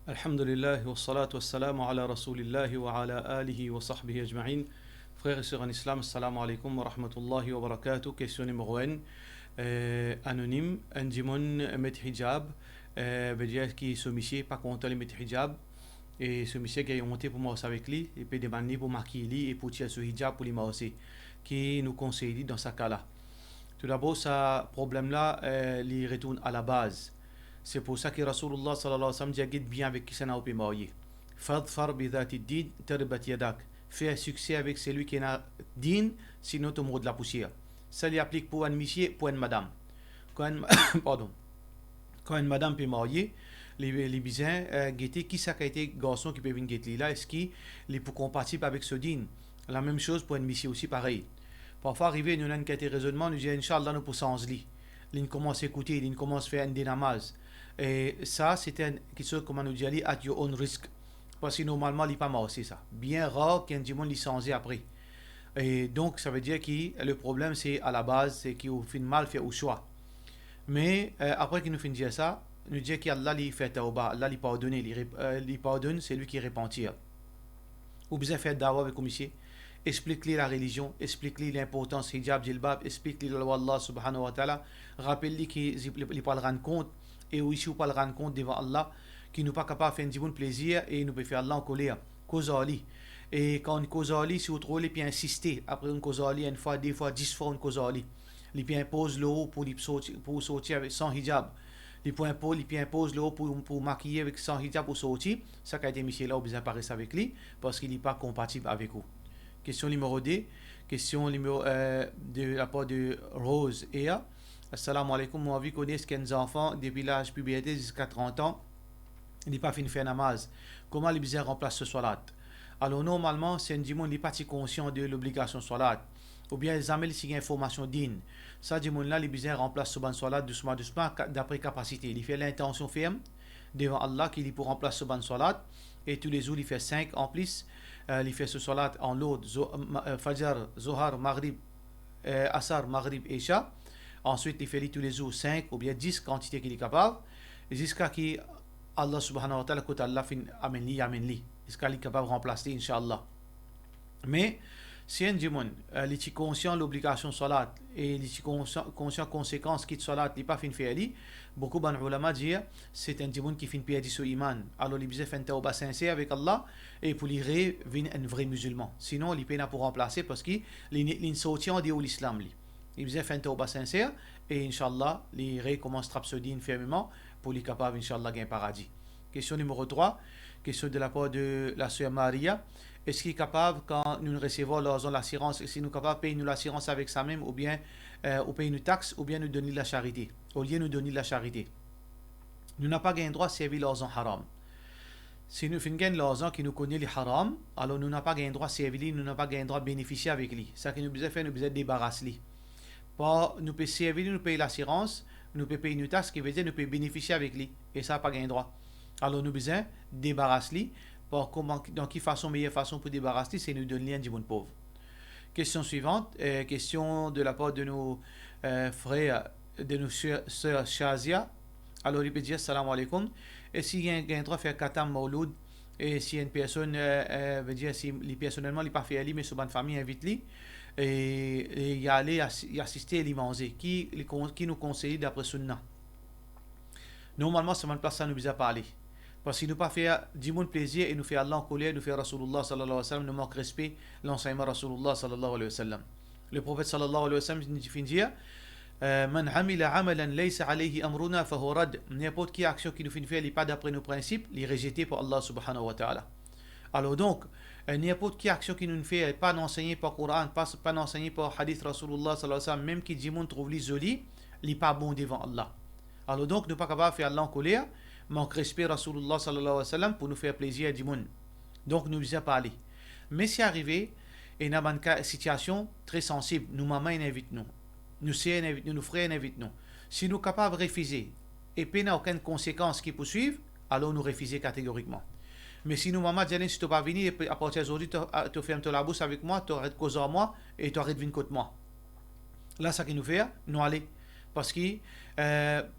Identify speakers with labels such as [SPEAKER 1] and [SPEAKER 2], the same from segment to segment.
[SPEAKER 1] Alhamdulillah wa salatu wa salam ala rasulillahi wa ala alihi wa sahbihi ajma'in. Frères et sœurs en islam, assalamu alaikum wa rahmatullahi wa barakatuh. Question numéro 1. Anonyme, Andimon met hijab, veut dire qui ce monsieur pas content de mettre hijab. Et ce monsieur qui a monté pour moi avec lui, il peut demander pour marquer lui et pour tirer ce hijab pour lui aussi, qui nous conseille dans ce cas-là. Tout d'abord, ce problème-là, il retourne à la base. C'est pour ça que Rasulullah sallallahu alayhi wa sallam dit guide bien avec qui ça n'a pas marié. Fadfar bidati din tarbat yadak. Fais succès avec celui qui n'a din, sinon tu mourras de la poussière. Ça lui applique pour un monsieur, pour une madame. Pardon. Quand une madame peut marier, les bisins guetter qui ça a été garçon qui peut venir guetter là, est-ce qu'il est pour compatible avec ce din. La même chose pour un monsieur aussi pareil. Parfois arrivé nous avons un raisonnement, nous disons Inch'Allah nous pour sans lit. Ils commencent à écouter, ils commencent à faire un dénamaz. Et ça, c'est quelque chose, comment nous dire, at your own risk. Parce que normalement, il n'est pas mort, c'est ça. Bien rare qu'un démon licencié après. Et donc, ça veut dire que le problème, c'est à la base, c'est qu'il fait mal fait au choix. Mais après qu'il nous finit dire ça, nous dit qu'Allah lui fait tawba, Allah lui pardonne, il pardonne, c'est lui qui repentir. Ou bien faire dawa avec monsieur, explique-lui la religion, explique-lui l'importance hijab, jilbab, explique-lui la loi Allah subhanahu wa ta'ala, rappelle-lui qu'il ne pas le rendre compte, et aussi, on peut le rendre compte devant Allah, qui nous pas capable de faire un bon plaisir, et nous peut faire Allah en colère, cause Ali. Et quand on cause Ali, si vous trouvez, puis insister, après une cause Ali, une fois, deux fois, 10 fois une cause Ali, il puis impose le haut pour sortir avec sans hijab. Il puis impose le haut pour maquiller avec sans hijab pour sortir. Ça qui a été mis là, on besoin apparaître avec lui, parce qu'il n'est pas compatible avec vous. Question numéro 2. Question numéro de la part de Rose Ea. Assalamu alaikum. Moi, je connais qu'un enfant, depuis l'âge puberté jusqu'à 30 ans, il n'est pas fini de faire namaz. Comment les bizarres remplacent ce salat? Alors, normalement, c'est un dimanche, il n'est pas si conscient de l'obligation salat. Ou bien, ils amènent une information digne. Ça, dimanche-là, les bizarres remplacent ce ban salat doucement, d'après capacité. Il fait l'intention ferme devant Allah qu'il est pour remplacer ce ban salat. Et tous les jours, il fait 5 en plus. Il fait ce salat en l'autre, Fajr, Zohar, Maghrib, Asar, Maghrib, Isha. Ensuite, il fait tous les jours 5 ou bien 10 quantités qu'il est capable. Jusqu'à ce que Allah subhanahu wa ta'ala, quand Allah fin amène-li. Jusqu'à ce qu'il est capable de remplacer, Inch'Allah. Mais, si un dimanche, il est conscient de l'obligation de salat et il est conscient des conséquences qu'il salat, il n'est pas fin faire li, beaucoup de ulama disent c'est un dimanche qui fin perdre son iman. Alors, il fait un tawbah sincère avec Allah et pour lui devenir un vrai musulman. Sinon, il peut pas pour remplacer parce qu'il est sorti de l'islam. Il fait un tawbah sincère et Inch'Allah, il recommence à se dire fermement pour lui capable, Inch'Allah, gagner paradis. Question numéro 3, question de la part de la sœur Maria. Est-ce qu'il est capable, quand nous recevons l'assurance, est-ce qu'il est capable de payer nous l'assurance avec ça même, ou bien ou payer une taxe, ou bien nous donner de la charité? Au lieu de nous donner de la charité. Nous n'avons pas le droit de servir l'argent haram. Si nous faisons l'argent qui nous connaît les haram, alors nous n'avons pas le droit de servir, nous n'avons pas le droit de bénéficier avec lui. Ça que nous devons faire, nous devons débarrasser lui. Nous pouvons servir, nous payer l'assurance, nous pouvons payer une taxe, qui veut dire nous pouvons bénéficier avec lui. Et ça n'a pas le droit. Alors nous devons débarrasser lui. Dans quelle façon, meilleure façon pour débarrasser, c'est nous donner un dimanche pauvre. Question suivante, question de la part de nos frères, de nos sœurs Shazia. Alors il peut dire salam alaikum. Et s'il y a un droit de faire katam mauloud, et si une personne veut dire si personnellement il n'est pas fait ali, mais sur une famille invite lui, et il y aller assister et y manger, qui nous conseille d'après Sunna. Normalement, c'est une place ça nous besoin parler. Parce qu'il nous pas fait du monde plaisir et nous fait Allah en colère, nous fait Rasulullah sallallahu alayhi wa sallam, nous manque respect l'enseignement Rasulullah sallallahu alayhi wa sallam. Le prophète sallallahu alayhi wa sallam nous dit Man amila amalan laysa alayhi amruna fahu rad. N'importe qui action qui nous fait faire, il n'est pas d'après nos principes, il est rejeté par Allah subhanahu wa ta'ala. Alors donc, n'importe qui action qui nous fait, pas enseignée par Coran, pas enseignée par hadith Rasulullah sallallahu alayhi wa sallam, même qui dit monde trouve les joli, il n'est pas bon devant Allah. Alors donc, nous ne pas capable de faire Allah en colère, manque respect Rasulullah sallallahu alayhi wa sallam pour nous faire plaisir du monde. Donc nous devons parler. Mais si arrivé, et dans une situation très sensible, nous maman invite nous, nous sœurs invite nous, nos frères invite nous. Si nous sommes capables de refuser et puis n'a aucune conséquence qui poursuivent, alors nous refuser catégoriquement. Mais si nous maman dit si tu pas venir à partir d'aujourd'hui tu fermes la bouche avec moi, tu arrêtes de causer à moi et tu arrêtes de venir contre moi. Là ça qui nous fait, nous aller parce que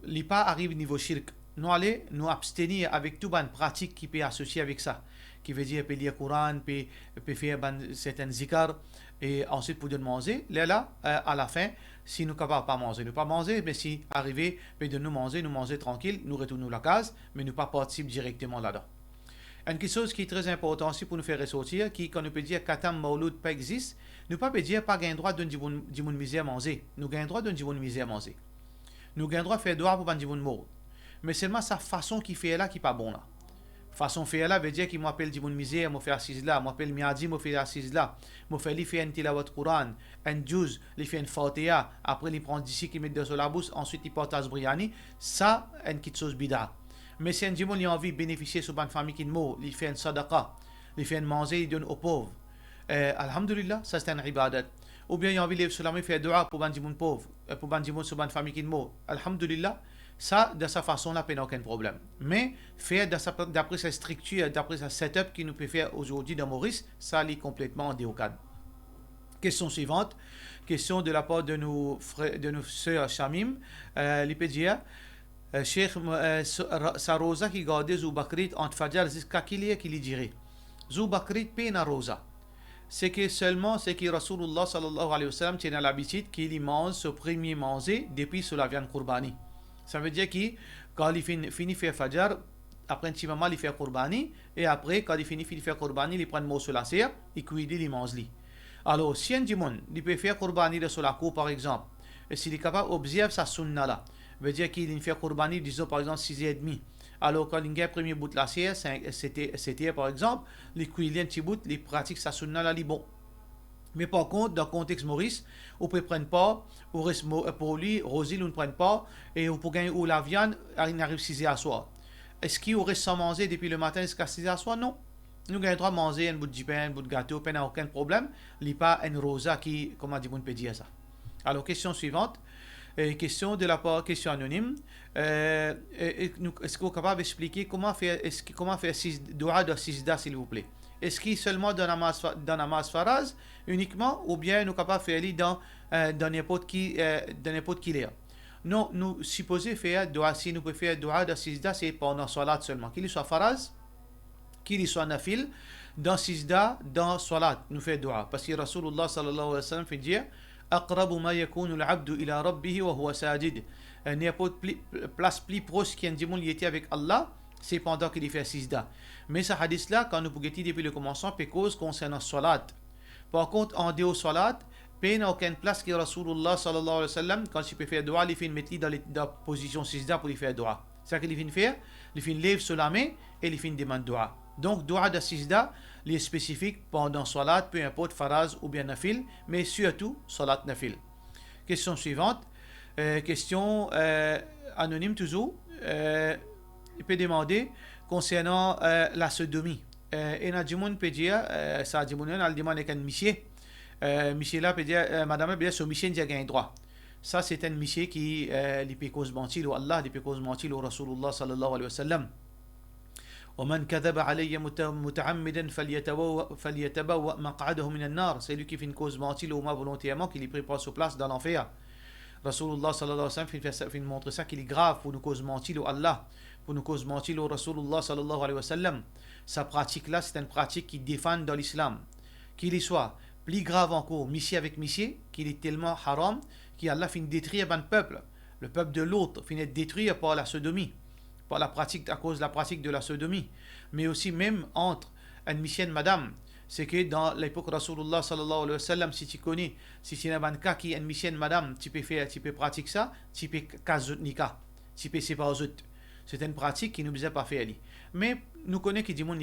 [SPEAKER 1] l'IPA arrive au niveau shirk. nous aller nous abstenir avec tout ban pratique qui peut associer avec ça, qui veut dire peut lire Coran, peut faire certains zikar, et ensuite pour de manger. Là, à la fin, si nous ne pouvons pas manger, nous pas manger, mais si arriver, peut de nous manger tranquille, nous retournons à la case, mais nous pas participer directement là-dedans. Une chose qui est très importante aussi pour nous faire ressortir, qui quand nous peut dire qu'Atam Mauloud pas existe, nous ne pouvons pas dire pas gain droit d'un djimoun misère à manger. Nous gain droit d'un djimoun misère à manger. Nous gain droit de faire droit pour un djimoun mort. Mais seulement sa façon qui fait là qui n'est pas bon là. Façon faire là veut dire qu'il m'appelle djimoun misère, m'appelle assise là, m'appelle miadi, m'appelle assise là, m'appelle lui fait un tilawat Quran, un juz, lui fait une fatiha, après il prend d'ici qui met dans la bouche, ensuite il porte briani, ça une petite chose bida. Mais si un djimoun a envie de bénéficier sur une famille qui est morte, il fait une sadaqa, il fait un manger, il donne aux pauvres. Alhamdulillah, ça c'est un ibadat. Ou bien il a envie de sur la main faire dua pour un djimoun pauvre, pour un djimoun sur une famille qui est morte. Alhamdulillah, ça de sa façon-là, il n'y a aucun problème. Mais faire d'après sa structure, d'après sa setup qui nous peut faire aujourd'hui dans Maurice, ça est complètement en déocade. Question suivante. Question de la part de nos sœurs Shamim. Il peut dire Cheikh Sarosa qui garde Zoubakrit entre Fajr jusqu'à qu'il y dirait. Zoubakrit pena rosa. C'est que seulement c'est que Rasulullah sallallahu alayhi wa sallam tient l'habitude qu'il mange ce premier manger depuis sur la viande Qurbani. Ça veut dire que quand il finit faire Fajr, après un petit moment il fait Qurbani, et après quand il finit faire Qurbani, il prend un mot sur la serre, il cuit, il mange. Alors si un djimoun, il peut faire Qurbani sur la cour par exemple, et s'il est capable d'observer sa sunna là, veut dire qu'il fait Qurbani, disons par exemple 6h30. Alors quand il a premier bout de la serre, c'était par exemple, il cuit un petit bout, il pratique sa sunna là, il bon. Mais par contre, dans le contexte Maurice, on peut prendre pas, ou reste pour lui, Rosil, on ne prend pas, et on peut gagner ou la viande, il arrive 6h à soir. Est-ce qu'il reste sans manger depuis le matin jusqu'à 6h à soir? Non. Nous gagnons droit de manger un bout de pain, un bout de gâteau, pas aucun problème. Il n'y a pas une rosa qui, comment dire, on peut dire ça. Alors, question suivante. Question de la part, question anonyme. Est-ce qu'on est capable d'expliquer comment faire dua de sijda, s'il vous plaît? Est-ce qu'il est seulement dans Namaz Faraz uniquement, ou bien nous sommes capables de faire dans n'importe qui l'air? Non, nous supposons faire dua, si nous pouvons faire dua de sijda, c'est pendant salat seulement. Qu'il soit Faraz, qu'il soit Nafil, dans sijda, dans salat, nous faisons dua. Parce que Rasulullah sallallahu alayhi wa sallam fait dire أقرب ما يكون العبد إلى ربه وهو ساجد. N'importe place plus proche qu'un démon qui était avec Allah, c'est pendant qu'il fait sijda. Mais ce hadith-là, quand nous pouvons dire depuis le commencement, peut cause concernant salat. Par contre, en dehors salat, il n'y a aucune place que Rasulullah sallallahu alayhi wa sallam, quand il peut faire dua, il fait mettre dans la position sijda pour lui faire dua. C'est ce qu'il fait faire, il fait lève sur la main et il fait demande dua. Donc, dua de sijda, il est spécifique pendant salat, peu importe faraz ou bien nafil, mais surtout salat nafil. Question suivante. Question anonyme toujours. Il peut demander concernant la sodomie. Et Nadjimoun peut dire, ça Nadjimoun a demandé qu'un monsieur. Monsieur là peut dire, madame, bien sûr, monsieur n'a pas droit. Ça, c'est un monsieur qui peut cause mentir au Allah, il peut cause mentir au Rasulullah sallallahu alayhi wa sallam. ومن كذب علي متعمدا فليتبوأ مقعده من النار. C'est lui qui fait une cause mentir au moi volontairement, qui lui prépare sur place dans l'enfer. Rasulullah sallallahu alayhi wa sallam fait montrer ça qu'il est grave pour nous cause mentir au Allah, pour nous cause mentir au Rasulullah sallallahu alayhi wa sallam. Sa pratique là, c'est une pratique qui défend dans l'islam. Qu'il y soit plus grave encore, monsieur avec monsieur, qu'il est tellement haram, qu'Allah finit détruire un peuple. Le peuple de l'autre finit détruire par la sodomie. Par la pratique, à cause de la pratique de la sodomie, mais aussi même entre un monsieur et une madame. C'est que dans l'époque Rasulullah sallallahu alayhi wa sallam, si tu connais, si tu n'as pas un cas qui est un monsieur et une madame, tu peux pratiquer ça, tu peux caser nika, tu peux séparer. C'est une pratique qui nous faisait pas faire. Mais nous connaissons que nous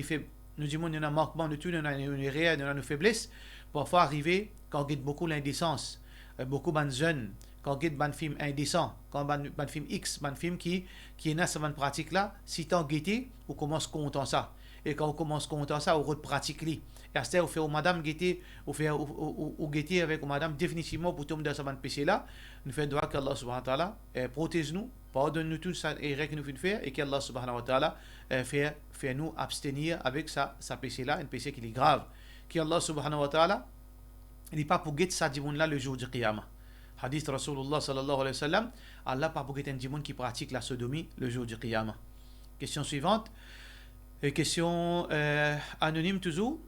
[SPEAKER 1] disons nous avons manquement de tout, nous avons une erreur, nous avons une faiblesse. Parfois arriver quand on a beaucoup l'indécence, beaucoup de jeunes. Quand on a un film indécent, quand on a un film X, un film qui est dans cette pratique-là, si tu as guetté, on commence à compter ça. Et quand on commence à compter ça, on repratique. Et à ce moment-là, on fait au madame guetter, on guetter avec au madame définitivement pour tomber dans ce péché-là. Nous faisons droit qu'Allah subhanahu wa ta'ala protège-nous, pardonne-nous tout ça et que nous faisons faire, et qu'Allah subhanahu wa ta'ala fait nous abstenir avec ça péché-là, un péché qui est grave. Qu'Allah subhanahu wa ta'ala, il n'est pas pour guetter ça là le jour du Qiyamah. Hadith Rasulullah sallallahu alayhi wa sallam, Allah pas pour qu'il monde qui pratique la sodomie le jour du Qiyamah. Question suivante. Question anonyme toujours.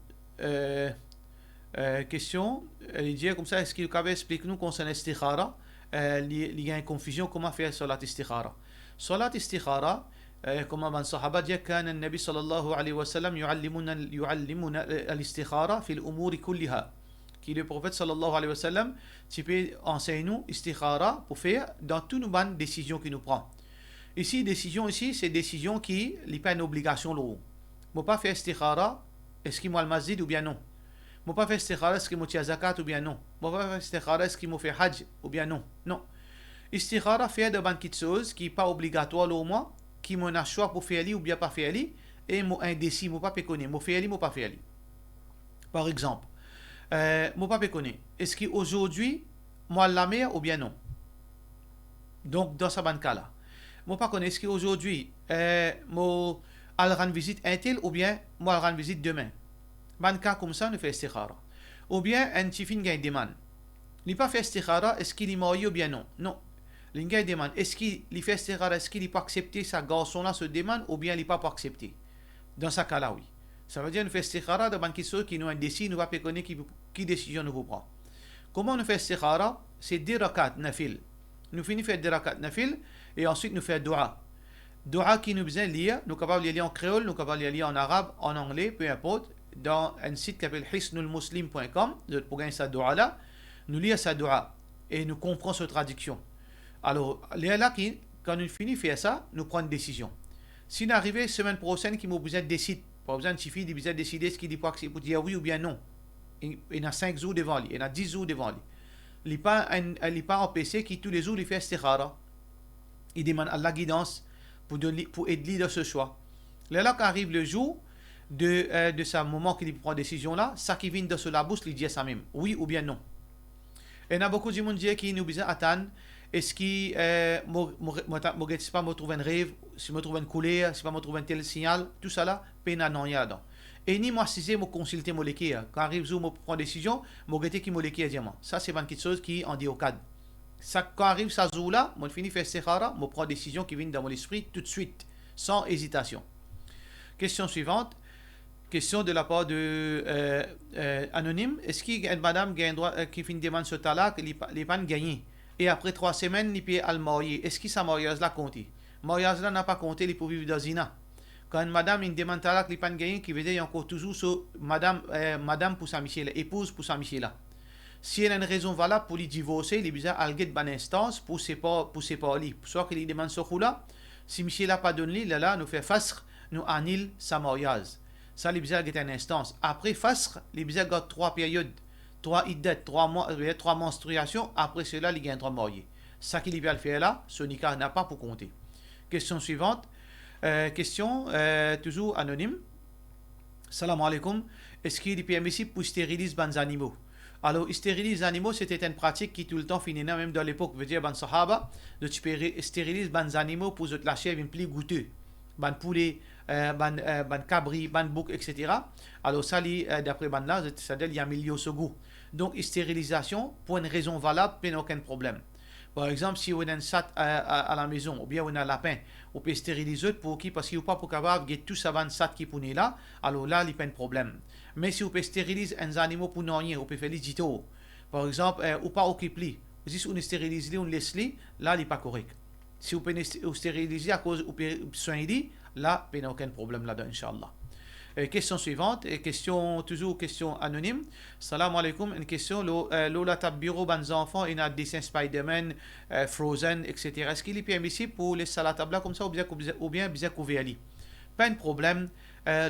[SPEAKER 1] Question, elle dit comme ça, est-ce qu'il peut expliquer nous concernant l'istikhara? Il y a une confusion, comment faire salat istikhara? Salat istikhara, كما من صحابة كان النبي صلى الله عليه وسلم يعلمنا الاستخارة في الأمور كلها. Qui le prophète sallallahu alayhi wa sallam, tu peux enseigner nous istikhara pour faire dans toutes nos bonnes décisions qu'il nous prend. Ici, décision ici, c'est décision qui n'est pas une obligation. Je ne pas faire istikhara, est-ce qu'il m'a le masjid ou bien non? Je ne pas faire istikhara, est-ce qu'il m'a fait zakat ou bien non? Je ne pas faire istikhara, est-ce qu'il m'a fait hajj ou bien non? Non. Istikhara, faire de bonnes choses qui n'est pas obligatoire au moins, qui m'ont un choix pour faire ou bien pas faire, et moi indécis, je ne pas connaître, je faire, je pas faire. Par exemple, je ne pas connaître, est-ce qu'aujourd'hui, moi la mer ou bien non? Donc, dans ce cas-là, je ne pas connaître, est-ce qu'aujourd'hui, moi rendre visite un tel ou bien moi rendre visite demain? Dans cas comme ça, nous faisons istikhara. Ou bien, un tifin gagne demande. Il pas fait istikhara, est-ce qu'il est marié ou bien non? Non. L'ingay demande, est-ce qu'il fait istikhara, est-ce qu'il n'est pas accepté, sa garçon-là se demande, ou bien il n'est pas accepté? Dans ce cas-là, oui. Ça veut dire nous fait istikhara de banques qui nous indécis, nous va pas connaître qui décision nous prend. Comment nous fait istikhara? C'est 10 rakat nafil. Nous finissons faire 10 rakat nafil et ensuite nous faire dua. Dua qui nous besoin de lire, nous sommes capables de lire en créole, nous sommes capables de lire en arabe, en anglais, peu importe, dans un site qui s'appelle hisnulmuslim.com, pour gagner sa dua là, nous lisons sa dua et nous comprenons sa traduction. Alors, là, quand nous finissons de faire ça, nous prenons une décision. Si nous arrivons la semaine prochaine, qui nous besoin de décider, par exemple, il suffit de décider ce qu'il dit pour dire oui ou bien non. Il y a 5 jours devant lui, il y a 10 jours devant lui. Il n'est pas en PC qui tous les jours il fait istikhara. Il demande à la guidance pour aider dans ce choix. Là, quand arrive le jour de ce moment qu'il prend décision là, ça qui vient de sur la bouche, il dit ça même, oui ou bien non. Et il y a beaucoup de monde qui nous besoin attendre. Est-ce que je me trouve un rêve, si je me trouve une couleur, si je me trouve un tel signal, tout ça là, peine à non y a dedans. Et ni moi si je consulter mon l'équipe, quand arrive jour je prends décision, je regarde qui mon l'équipe diamant. Ça c'est une petite chose qui en dit au cadre. Ça quand arrive ça jour là, je finis faire istikhara, je prends décision qui vient dans mon esprit tout de suite, sans hésitation. Question suivante. Question de la part de anonyme. Est-ce qu'il y a une madame qui a un droit qui finit demande ce talak, les pas gagné? Et après 3 semaines, il peut aller marier. Est-ce que sa mariage là compte? Mariage là n'a pas compté, il peut vivre dans zina. Quand une madame une demande talak, il pas gagné, qui veut dire encore toujours sur madame pour sa Michel, épouse pour sa Michel là. Si elle a une raison valable pour lui divorcer, il est besoin d'aller dans une instance pour séparer. Soit qu'il demande ce coup là, si Michel n'a pas donné, là nous fait fasr, nous annule sa mariage. Ça, il est besoin d'aller une instance. Après fasr, il est besoin de 3 périodes. 3 iddat, 3 menstruations, après cela, il y a un droit marié. Ça qu'il vient le faire là, ce nikah n'a pas pour compter. Question suivante. Question toujours anonyme. Salam alaikum. Est-ce qu'il est permissible pour stériliser les animaux? Alors, stériliser les animaux, c'était une pratique qui tout le temps finit, même dans l'époque, veut dire, ban sahaba, de stériliser les animaux pour que la chair une plus goûteuse. Ban poulet, ban cabri, ban bouc, etc. Alors, ça, d'après ban là, c'est-à-dire, il y a un milieu ce goût. Donc, stérilisation, pour une raison valable, il n'y a aucun problème. Par exemple, si on a un sat à la maison, ou bien on a un lapin, on peut stériliser pour qui? Parce qu'il n'y a pas pour capable de tout ça van sat qui est là, alors là, il n'y a pas de problème. Mais si on peut stériliser un animal pour rien, on peut faire les dito. Par exemple, ou pas occuper. Si on stérilise, on laisse là, il n'est pas correct. Si on peut stériliser à cause de soigner, là, il n'y a aucun problème là-dedans, Inch'Allah. Question suivante, toujours question anonyme. Salam alaikum, une question. Lola tabiro ban enfants, il y a des dessins Spider-Man, Frozen, etc. Est-ce qu'il est permissible pour les salatabla comme ça ou bien bien couvert? Pas de problème.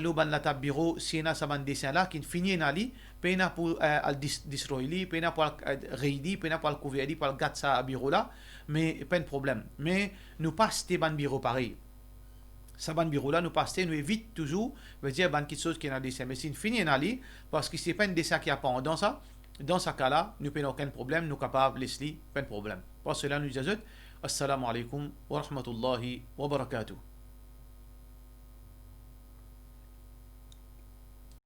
[SPEAKER 1] Lo ban la tabiro, si il y a un dessin là qui finit en ali, pena pour destroyer, pena pour reidi, pena pour couvrir, pour gâter ça bureau là, mais pas de problème. Mais nous pas ces ban bureau pareil. Ça ban bureau là nous passer nous évite toujours veut dire ban quelque chose qui est dans dessin mais c'est fini en ali parce que c'est pas un dessin qui a pas dans ce cas là nous pas aucun problème nous capable laisser pas de problème pour cela nous disons assalamu alaikum wa rahmatullahi wa barakatuh.